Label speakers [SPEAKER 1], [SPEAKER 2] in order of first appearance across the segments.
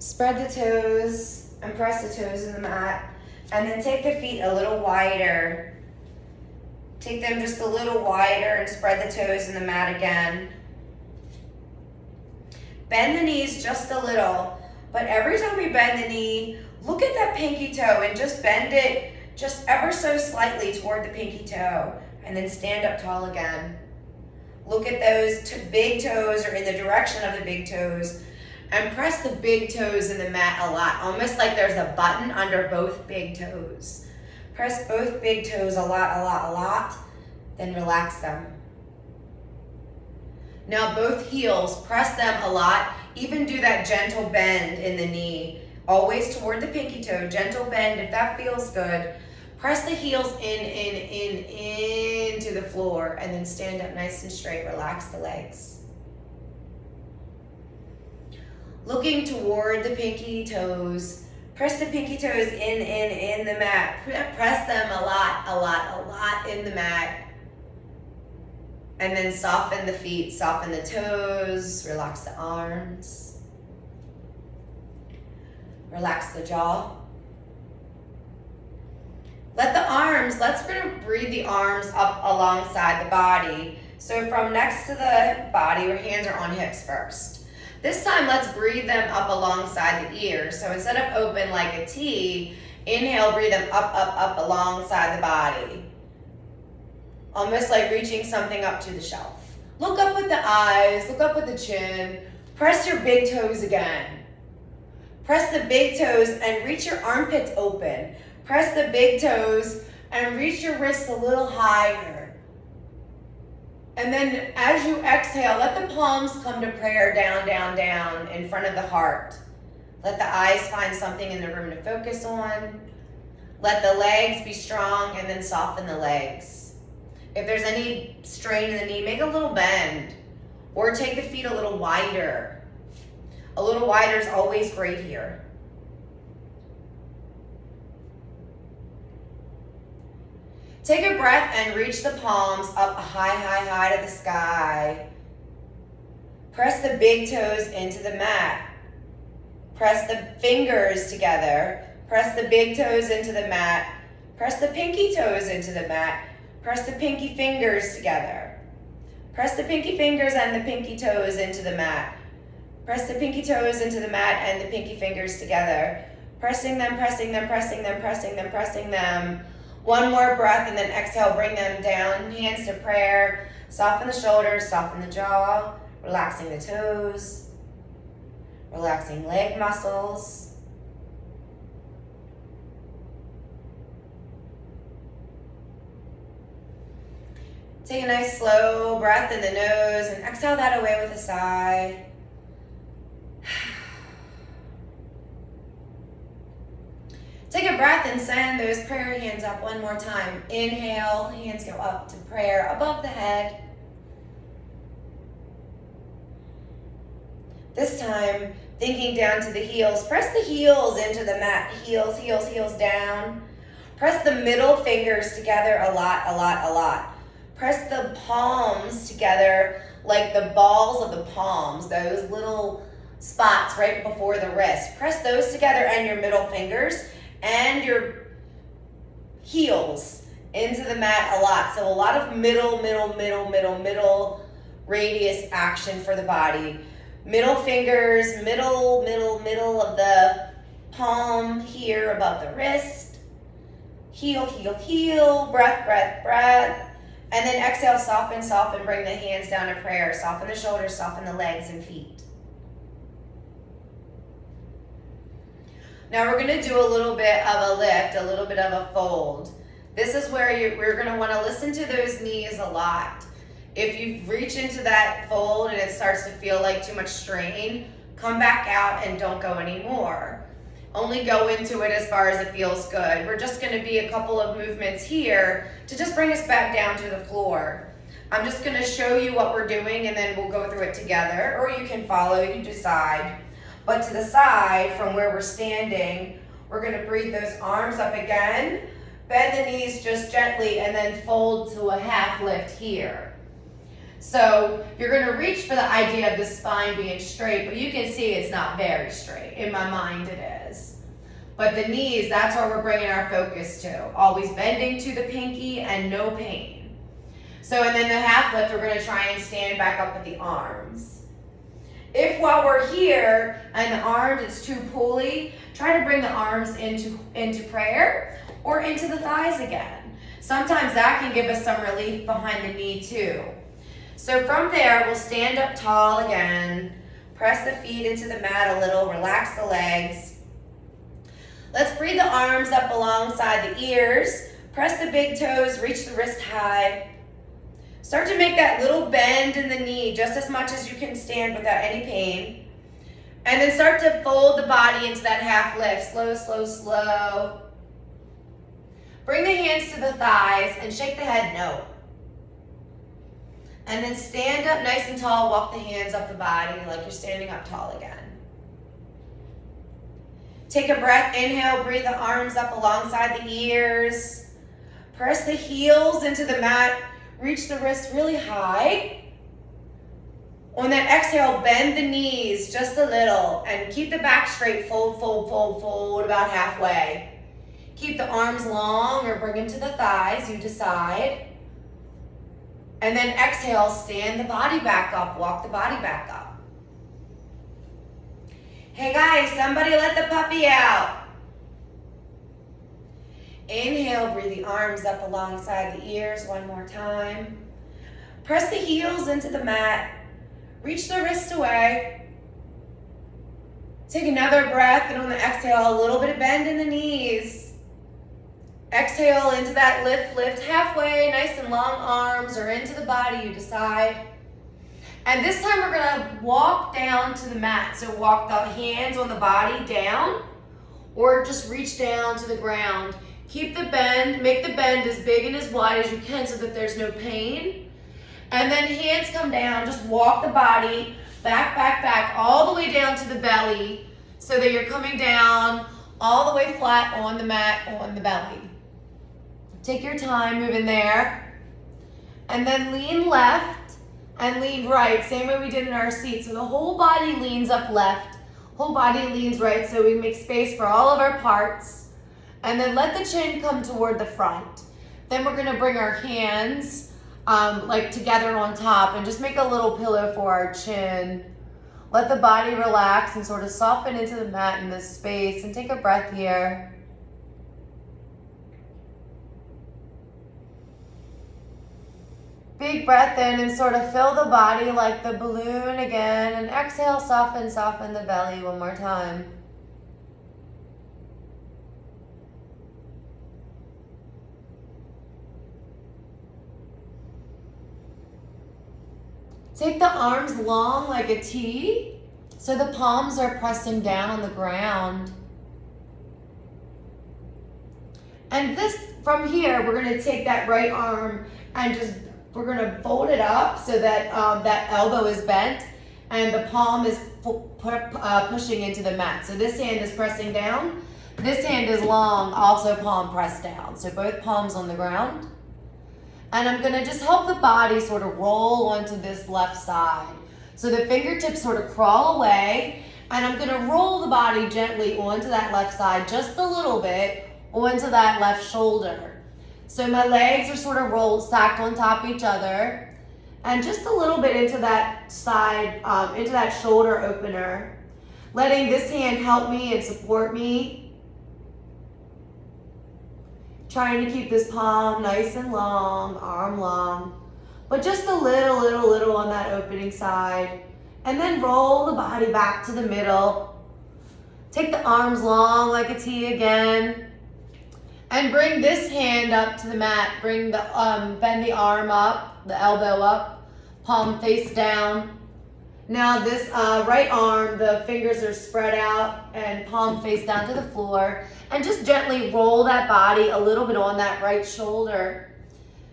[SPEAKER 1] Spread the toes and press the toes in the mat. And then take the feet a little wider. Take them just a little wider and spread the toes in the mat again. Bend the knees just a little. But every time we bend the knee, look at that pinky toe and just bend it just ever so slightly toward the pinky toe. And then stand up tall again. Look at those big toes or in the direction of the big toes. And press the big toes in the mat a lot, almost like there's a button under both big toes. Press both big toes a lot, a lot, a lot, then relax them. Now both heels, press them a lot, even do that gentle bend in the knee, always toward the pinky toe, gentle bend if that feels good. Press the heels into the floor and then stand up nice and straight, relax the legs. Looking toward the pinky toes. Press the pinky toes in the mat. Press them a lot in the mat. And then soften the feet, soften the toes, relax the arms. Relax the jaw. Let's breathe the arms up alongside the body. So from next to the body, your hands are on hips first. This time, let's breathe them up alongside the ears. So instead of open like a T, inhale, breathe them up alongside the body. Almost like reaching something up to the shelf. Look up with the eyes, look up with the chin. Press your big toes again. Press the big toes and reach your armpits open. Press the big toes and reach your wrists a little higher. And then as you exhale, let the palms come to prayer down, down, down in front of the heart. Let the eyes find something in the room to focus on. Let the legs be strong and then soften the legs. If there's any strain in the knee, make a little bend or take the feet a little wider. A little wider is always great here. Take a breath and reach the palms up high to the sky. Press the big toes into the mat. Press the fingers together. Press the big toes into the mat. Press the pinky toes into the mat. Press the pinky fingers together. Press the pinky fingers and the pinky toes into the mat. Press the pinky toes into the mat and the pinky fingers together. Pressing them, pressing them, pressing them, pressing them, pressing them. One more breath and then exhale, bring them down, hands to prayer. Soften the shoulders, soften the jaw, relaxing the toes, relaxing leg muscles. Take a nice slow breath in the nose and exhale that away with a sigh. Take a breath and send those prayer hands up one more time. Inhale, hands go up to prayer above the head. This time, thinking down to the heels. Press the heels into the mat. Heels, heels, heels down. Press the middle fingers together a lot. Press the palms together like the balls of the palms, those little spots right before the wrist. Press those together and your middle fingers and your heels into the mat a lot. So a lot of middle radius action for the body. Middle fingers, middle of the palm here above the wrist. Heel, heel, heel, breath, breath, breath. And then exhale, soften, soften, bring the hands down to prayer. Soften the shoulders, soften the legs and feet. Now we're gonna do a little bit of a lift, a little bit of a fold. This is where we're gonna wanna listen to those knees a lot. If you reach into that fold and it starts to feel like too much strain, come back out and don't go anymore. Only go into it as far as it feels good. We're just gonna be a couple of movements here to just bring us back down to the floor. I'm just gonna show you what we're doing and then we'll go through it together, or you can follow, you decide. But to the side from where we're standing, we're gonna breathe those arms up again, bend the knees just gently, and then fold to a half lift here. So you're gonna reach for the idea of the spine being straight, but you can see it's not very straight. In my mind it is. But the knees, that's where we're bringing our focus to. Always bending to the pinky and no pain. So, and then the half lift, we're gonna try and stand back up with the arms. If while we're here and the arms is too pulley, try to bring the arms into prayer or into the thighs again. Sometimes that can give us some relief behind the knee too. So from there, we'll stand up tall again, press the feet into the mat a little, relax the legs. Let's breathe the arms up alongside the ears, press the big toes, reach the wrist high. Start to make that little bend in the knee just as much as you can stand without any pain. And then start to fold the body into that half lift, slow, slow, slow. Bring the hands to the thighs and shake the head no. And then stand up nice and tall, walk the hands up the body like you're standing up tall again. Take a breath, inhale, breathe the arms up alongside the ears. Press the heels into the mat, reach the wrist really high. On that exhale, bend the knees just a little and keep the back straight, fold, fold, fold, fold about halfway. Keep the arms long or bring them to the thighs, you decide. And then exhale, stand the body back up, walk the body back up. Hey guys, somebody let the puppy out. Inhale, breathe the arms up alongside the ears one more time. Press the heels into the mat. Reach the wrists away. Take another breath, and on the exhale, a little bit of bend in the knees. Exhale into that lift halfway, nice and long arms or into the body, you decide. And this time we're gonna walk down to the mat. So walk the hands on the body down or just reach down to the ground. Keep the bend, make the bend as big and as wide as you can so that there's no pain. And then hands come down, just walk the body back, back, back, all the way down to the belly so that you're coming down all the way flat on the mat, on the belly. Take your time moving there. And then lean left and lean right, same way we did in our seat. So the whole body leans up left, whole body leans right, so we make space for all of our parts. And then let the chin come toward the front. Then we're gonna bring our hands like together on top and just make a little pillow for our chin. Let the body relax and sort of soften into the mat in this space, and take a breath here. Big breath in and sort of fill the body like the balloon again, and exhale, soften, soften the belly one more time. Take the arms long like a T, so the palms are pressing down on the ground. And this, from here, we're gonna take that right arm and we're gonna fold it up so that that elbow is bent and the palm is pushing into the mat. So this hand is pressing down, this hand is long, also palm pressed down. So both palms on the ground. And I'm gonna just help the body sort of roll onto this left side. So the fingertips sort of crawl away, and I'm gonna roll the body gently onto that left side, just a little bit, onto that left shoulder. So my legs are sort of rolled, stacked on top of each other, and just a little bit into that side, into that shoulder opener. Letting this hand help me and support me. Trying to keep this palm nice and long, arm long, but just a little on that opening side. And then roll the body back to the middle. Take the arms long like a T again. And bring this hand up to the mat. Bring the bend the arm up, the elbow up, palm face down. Now this right arm, the fingers are spread out and palm face down to the floor. And just gently roll that body a little bit on that right shoulder.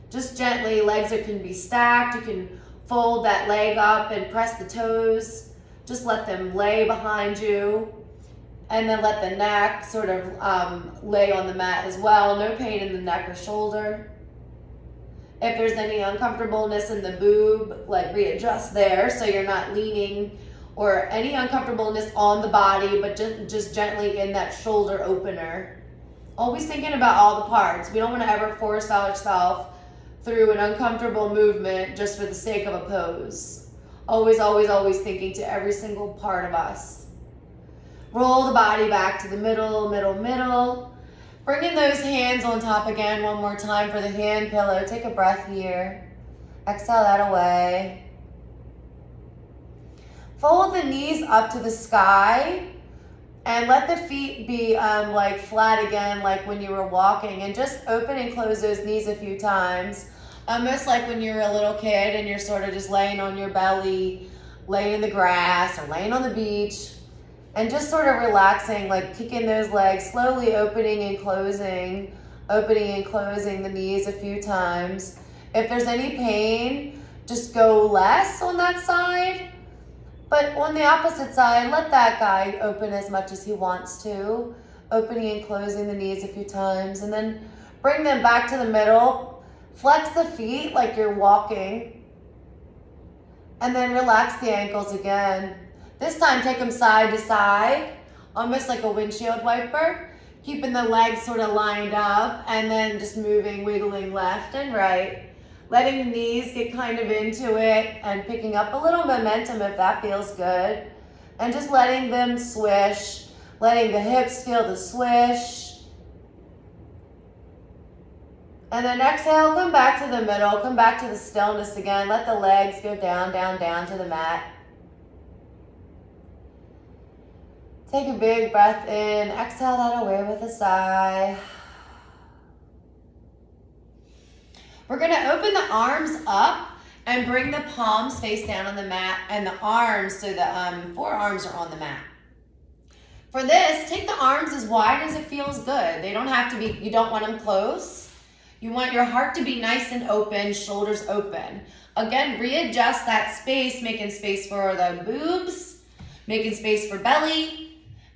[SPEAKER 1] Just gently, legs can be stacked. You can fold that leg up and press the toes. Just let them lay behind you. And then let the neck sort of lay on the mat as well. No pain in the neck or shoulder. If there's any uncomfortableness in the boob, like readjust there so you're not leaning, or any uncomfortableness on the body, but just gently in that shoulder opener. Always thinking about all the parts. We don't want to ever force ourselves through an uncomfortable movement just for the sake of a pose. Always, always, always thinking to every single part of us. Roll the body back to the middle, middle, middle. Bringing those hands on top again one more time for the hand pillow. Take a breath here. Exhale that away. Fold the knees up to the sky and let the feet be like flat again, like when you were walking. And just open and close those knees a few times. Almost like when you were a little kid and you're sort of just laying on your belly, laying in the grass or laying on the beach. And just sort of relaxing, like kicking those legs, slowly opening and closing the knees a few times. If there's any pain, just go less on that side. But on the opposite side, let that guy open as much as he wants to. Opening and closing the knees a few times. And then bring them back to the middle. Flex the feet like you're walking. And then relax the ankles again. This time, take them side to side, almost like a windshield wiper, keeping the legs sort of lined up, and then just moving, wiggling left and right, letting the knees get kind of into it, and picking up a little momentum if that feels good, and just letting them swish, letting the hips feel the swish. And then exhale, come back to the middle, come back to the stillness again, let the legs go down, down, down to the mat. Take a big breath in, exhale that away with a sigh. We're gonna open the arms up and bring the palms face down on the mat and the arms, so the forearms are on the mat. For this, take the arms as wide as it feels good. They don't have to be, you don't want them close. You want your heart to be nice and open, shoulders open. Again, readjust that space, making space for the boobs, making space for belly.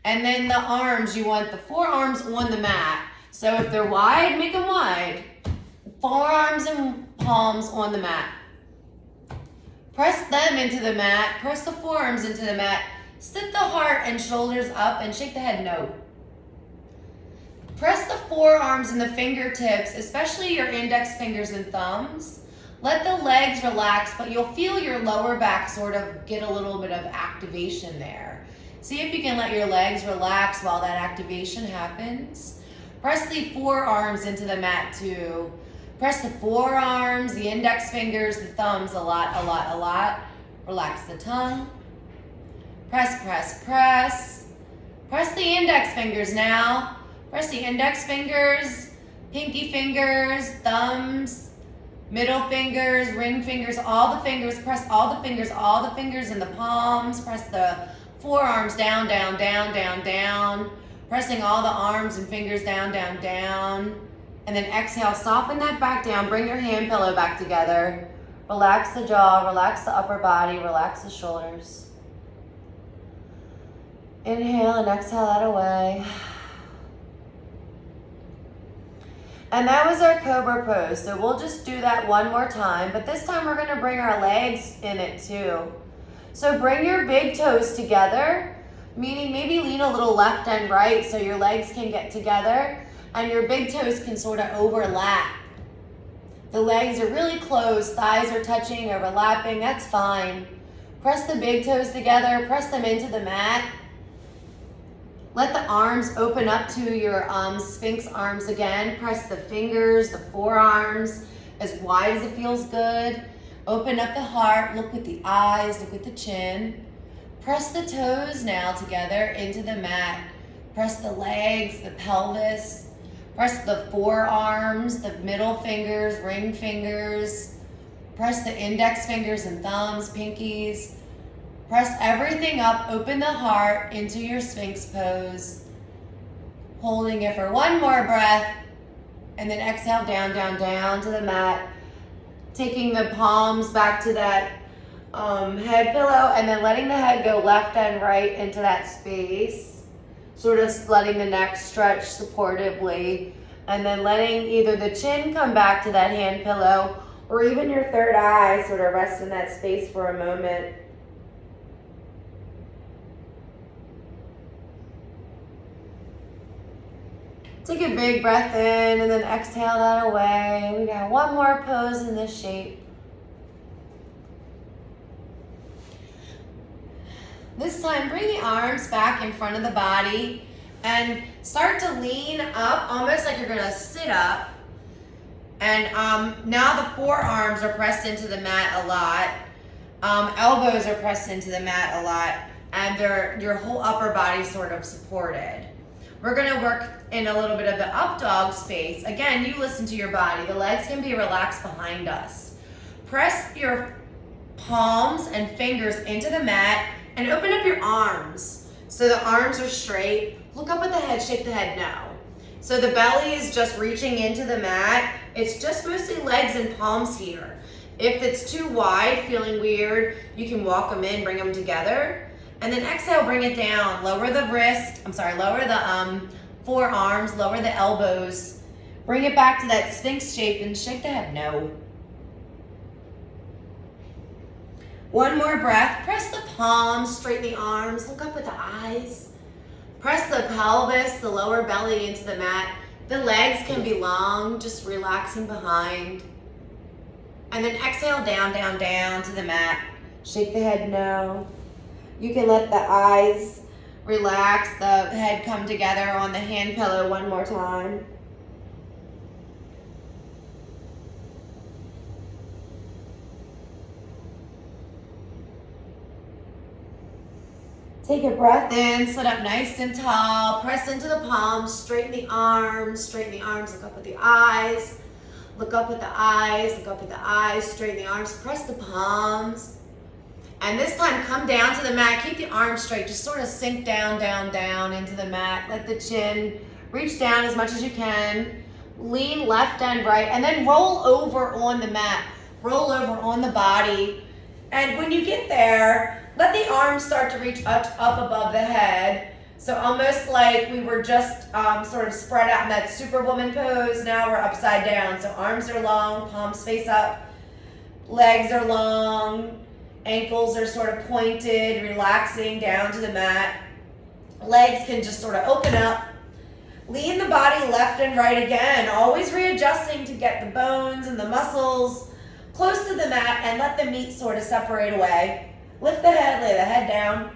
[SPEAKER 1] And then the arms, you want the forearms on the mat. So if they're wide, make them wide. Forearms and palms on the mat. Press them into the mat. Press the forearms into the mat. Sit the heart and shoulders up and shake the head no. Press the forearms and the fingertips, especially your index fingers and thumbs. Let the legs relax, but you'll feel your lower back sort of get a little bit of activation there. See if you can let your legs relax while that activation happens. Press the forearms into the mat too. Press the forearms, the index fingers, the thumbs a lot, a lot, a lot. Relax the tongue. Press, press, press. Press the index fingers now. Press the index fingers, pinky fingers, thumbs, middle fingers, ring fingers, all the fingers. Press all the fingers in the palms. Press the forearms down, down, down, down, down. Pressing all the arms and fingers down, down, down. And then exhale, soften that back down. Bring your hand pillow back together. Relax the jaw, relax the upper body, relax the shoulders. Inhale and exhale that away. And that was our cobra pose. So we'll just do that one more time, but this time we're gonna bring our legs in it too. So bring your big toes together, meaning maybe lean a little left and right so your legs can get together and your big toes can sort of overlap. The legs are really close, thighs are touching, overlapping, that's fine. Press the big toes together, press them into the mat. Let the arms open up to your Sphinx arms again. Press the fingers, the forearms, as wide as it feels good. Open up the heart, look with the eyes, look with the chin. Press the toes now together into the mat. Press the legs, the pelvis. Press the forearms, the middle fingers, ring fingers. Press the index fingers and thumbs, pinkies. Press everything up, open the heart into your Sphinx pose. Holding it for one more breath. And then exhale down, down, down to the mat. Taking the palms back to that head pillow and then letting the head go left and right into that space. Sort of letting the neck stretch supportively. And then letting either the chin come back to that hand pillow or even your third eye, sort of rest in that space for a moment. Take a big breath in and then exhale that away. We got one more pose in this shape. This time, bring the arms back in front of the body and start to lean up, almost like you're gonna sit up. And now the forearms are pressed into the mat a lot. Elbows are pressed into the mat a lot, and your whole upper body sort of supported. We're gonna work in a little bit of the up dog space. Again, you listen to your body. The legs can be relaxed behind us. Press your palms and fingers into the mat and open up your arms. So the arms are straight. Look up at the head, shake the head now. So the belly is just reaching into the mat. It's just mostly legs and palms here. If it's too wide, feeling weird, you can walk them in, bring them together. And then exhale, bring it down. Lower the lower the forearms, lower the elbows. Bring it back to that Sphinx shape and shake the head no. One more breath. Press the palms, straighten the arms, look up with the eyes. Press the pelvis, the lower belly into the mat. The legs can be long, just relaxing behind. And then exhale down, down, down to the mat. Shake the head no. You can let the eyes relax, the head come together on the hand pillow one more time. Take a breath in, sit up nice and tall, press into the palms, straighten the arms, look up at the eyes, look up at the eyes, look up at the eyes, straighten the arms, press the palms. And this time, come down to the mat, keep the arms straight, just sort of sink down, down, down into the mat. Let the chin reach down as much as you can. Lean left and right, and then roll over on the mat. Roll over on the body. And when you get there, let the arms start to reach up above the head. So almost like we were just sort of spread out in that Superwoman pose. Now we're upside down. So arms are long, palms face up. Legs are long. Ankles are sort of pointed, relaxing down to the mat. Legs can just sort of open up. Lean the body left and right again, always readjusting to get the bones and the muscles close to the mat and let the meat sort of separate away. Lift the head, lay the head down.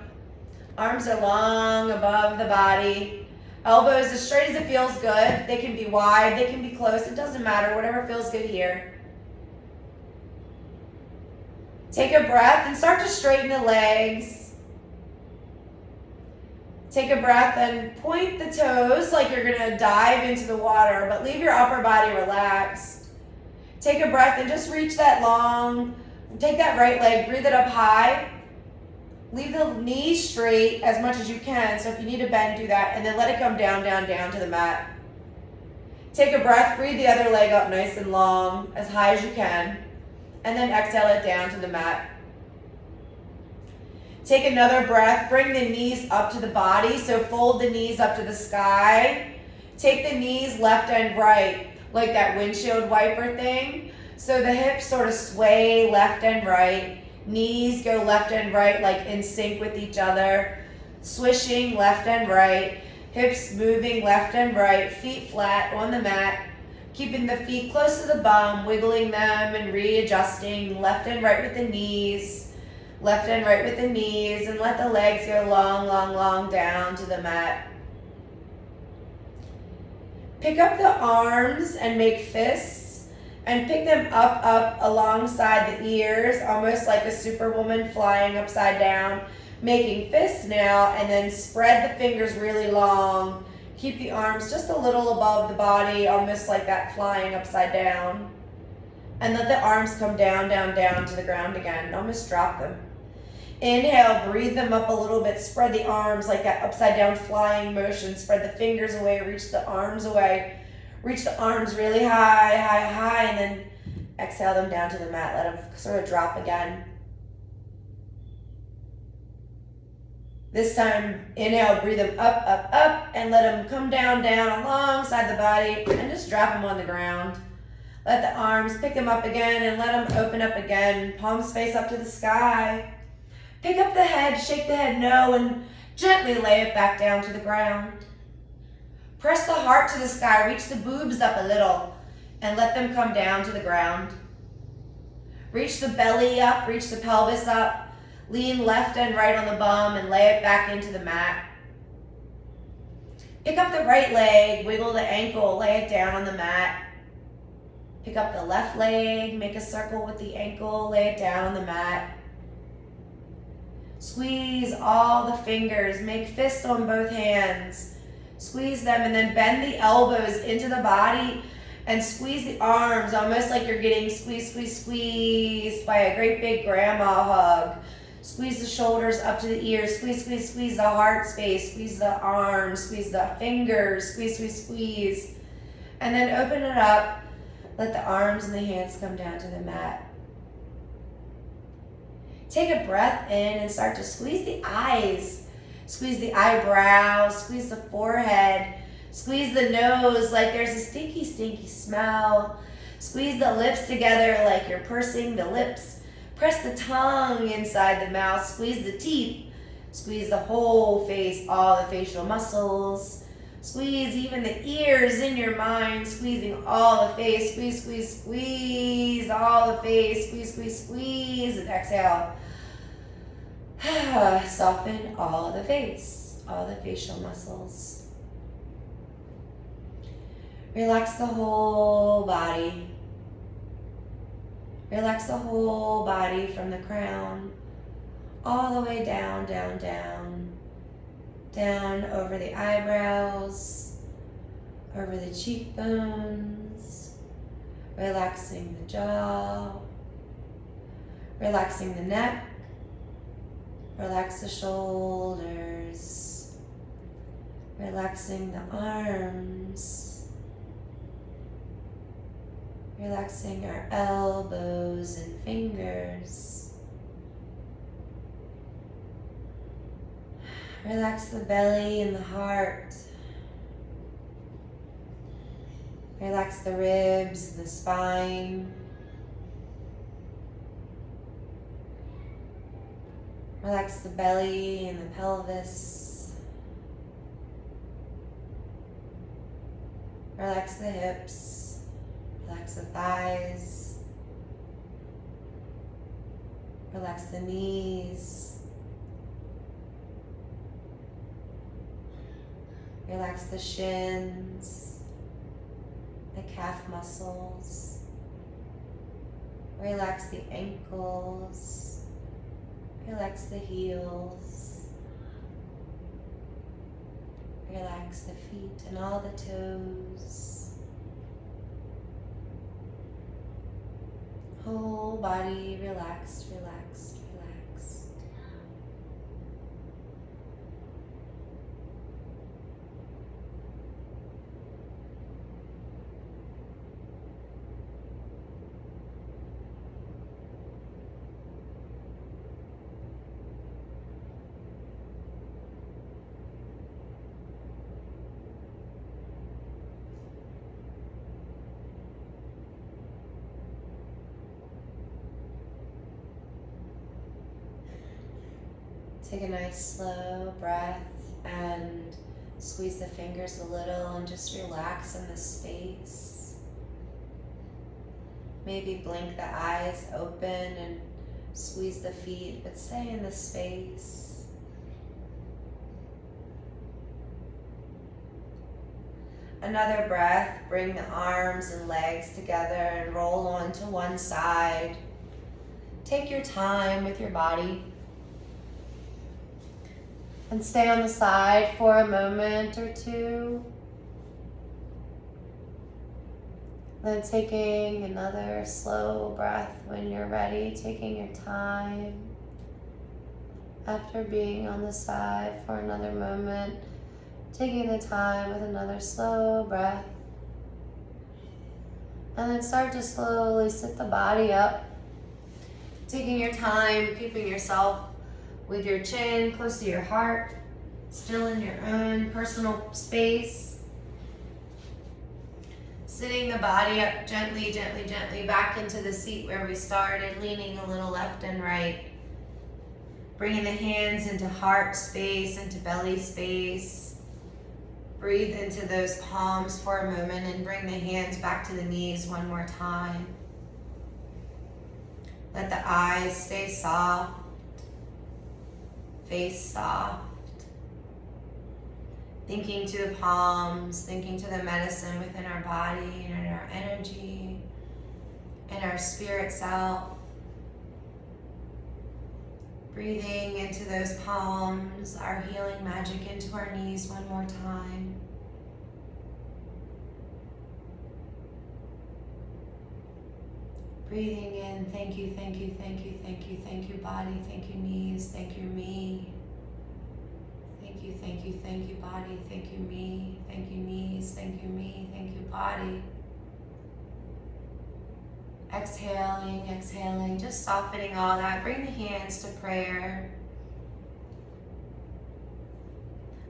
[SPEAKER 1] Arms are long above the body. Elbows as straight as it feels good. They can be wide, they can be close, it doesn't matter, whatever feels good here. Take a breath and start to straighten the legs. Take a breath and point the toes like you're gonna dive into the water, but leave your upper body relaxed. Take a breath and just reach that long, take that right leg, breathe it up high. Leave the knees straight as much as you can, so if you need to bend, do that, and then let it come down, down, down to the mat. Take a breath, breathe the other leg up nice and long, as high as you can, and then exhale it down to the mat. Take another breath, bring the knees up to the body, so fold the knees up to the sky. Take the knees left and right, like that windshield wiper thing. So the hips sort of sway left and right. Knees go left and right, like in sync with each other. Swishing left and right. Hips moving left and right. Feet flat on the mat. Keeping the feet close to the bum, wiggling them and readjusting left and right with the knees. Left and right with the knees. And let the legs go long, long, long down to the mat. Pick up the arms and make fists. And pick them up alongside the ears, almost like a Superwoman flying upside down, making fists now, and then spread the fingers really long. Keep the arms just a little above the body, almost like that flying upside down. And let the arms come down, down, down to the ground again. Almost drop them. Inhale, breathe them up a little bit, spread the arms like that upside down flying motion. Spread the fingers away, reach the arms away. Reach the arms really high, high, high, and then exhale them down to the mat. Let them sort of drop again. This time, inhale, breathe them up, up, up, and let them come down, down alongside the body, and just drop them on the ground. Let the arms pick them up again and let them open up again. Palms face up to the sky. Pick up the head, shake the head no, and gently lay it back down to the ground. Press the heart to the sky, reach the boobs up a little, and let them come down to the ground. Reach the belly up, reach the pelvis up, lean left and right on the bum and lay it back into the mat. Pick up the right leg, wiggle the ankle, lay it down on the mat. Pick up the left leg, make a circle with the ankle, lay it down on the mat. Squeeze all the fingers, make fists on both hands. Squeeze them and then bend the elbows into the body and squeeze the arms almost like you're getting squeezed by a great big grandma hug. Squeeze the shoulders up to the ears, squeeze the heart space, squeeze the arms, squeeze the fingers, squeeze. And then open it up. Let the arms and the hands come down to the mat. Take a breath in and start to squeeze the eyes. Squeeze the eyebrows, squeeze the forehead, squeeze the nose like there's a stinky smell. Squeeze the lips together like you're pursing the lips. Press the tongue inside the mouth, squeeze the teeth. Squeeze the whole face, all the facial muscles. Squeeze even the ears in your mind, squeezing all the face. Squeeze all the face. Squeeze, and exhale. Soften all the face, all the facial muscles. Relax the whole body. Relax the whole body from the crown all the way down over the eyebrows, over the cheekbones, relaxing the jaw, relaxing the neck, relax the shoulders, relaxing the arms, relaxing our elbows and fingers. Relax the belly and the heart. Relax the ribs and the spine. Relax the belly and the pelvis. Relax the hips. Relax the thighs. Relax the knees. Relax the shins, the calf muscles. Relax the ankles. Relax the heels. Relax the feet and all the toes. Whole body relaxed. Take a nice slow breath and squeeze the fingers a little and just relax in the space. Maybe blink the eyes open and squeeze the feet, but stay in the space. Another breath, bring the arms and legs together and roll onto one side. Take your time with your body. And stay on the side for a moment or two. Then taking another slow breath when you're ready, taking your time. After being on the side for another moment, taking the time with another slow breath. And then start to slowly sit the body up. Taking your time, keeping yourself with your chin close to your heart, still in your own personal space. Sitting the body up gently, gently, gently back into the seat where we started, leaning a little left and right. Bringing the hands into heart space, into belly space. Breathe into those palms for a moment and bring the hands back to the knees one more time. Let the eyes stay soft, face soft. Thinking to the palms, thinking to the medicine within our body and in our energy and our spirit self. Breathing into those palms, our healing magic into our knees one more time. Breathing in, thank you, thank you, thank you, thank you, thank you, body, thank you, knees, thank you, me. Thank you, thank you, thank you, body, thank you, me, thank you, knees, thank you, me, thank you, body. Exhaling, exhaling, just softening all that. Bring the hands to prayer.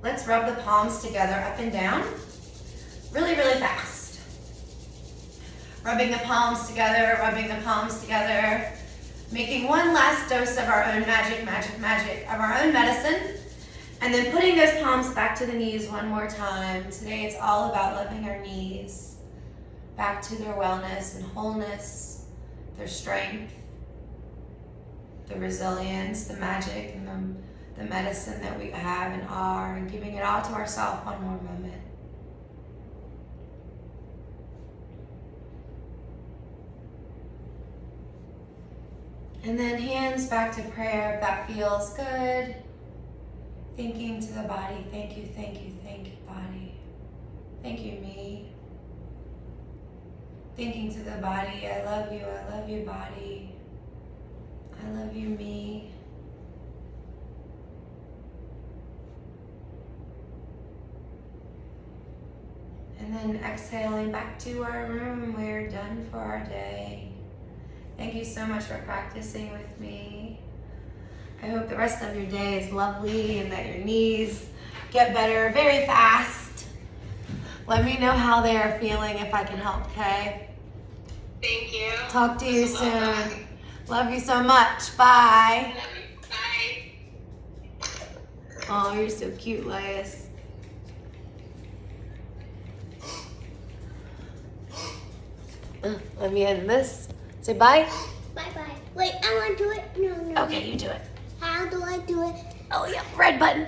[SPEAKER 1] Let's rub the palms together up and down, really, really fast. Rubbing the palms together, making one last dose of our own magic, of our own medicine. And then putting those palms back to the knees one more time. Today it's all about loving our knees back to their wellness and wholeness, their strength, the resilience, the magic, and the medicine that we have and are, and giving it all to ourselves one more moment. And then hands back to prayer if that feels good. Thinking to the body, thank you, thank you, thank you, body. Thank you, me. Thinking to the body, I love you, body. I love you, me. And then exhaling back to our room. We're done for our day. Thank you so much for practicing with me. I hope the rest of your day is lovely and that your knees get better very fast. Let me know how they are feeling if I can help, okay?
[SPEAKER 2] Thank you.
[SPEAKER 1] Talk to you soon. Love you so much. Bye.
[SPEAKER 2] Love you. Bye.
[SPEAKER 1] Oh, you're so cute, Laius. Let me end this. Say bye.
[SPEAKER 3] Bye-bye. Wait, I want to do it. No.
[SPEAKER 1] Okay, you do it.
[SPEAKER 3] How do I do it?
[SPEAKER 1] Oh, yeah, red button.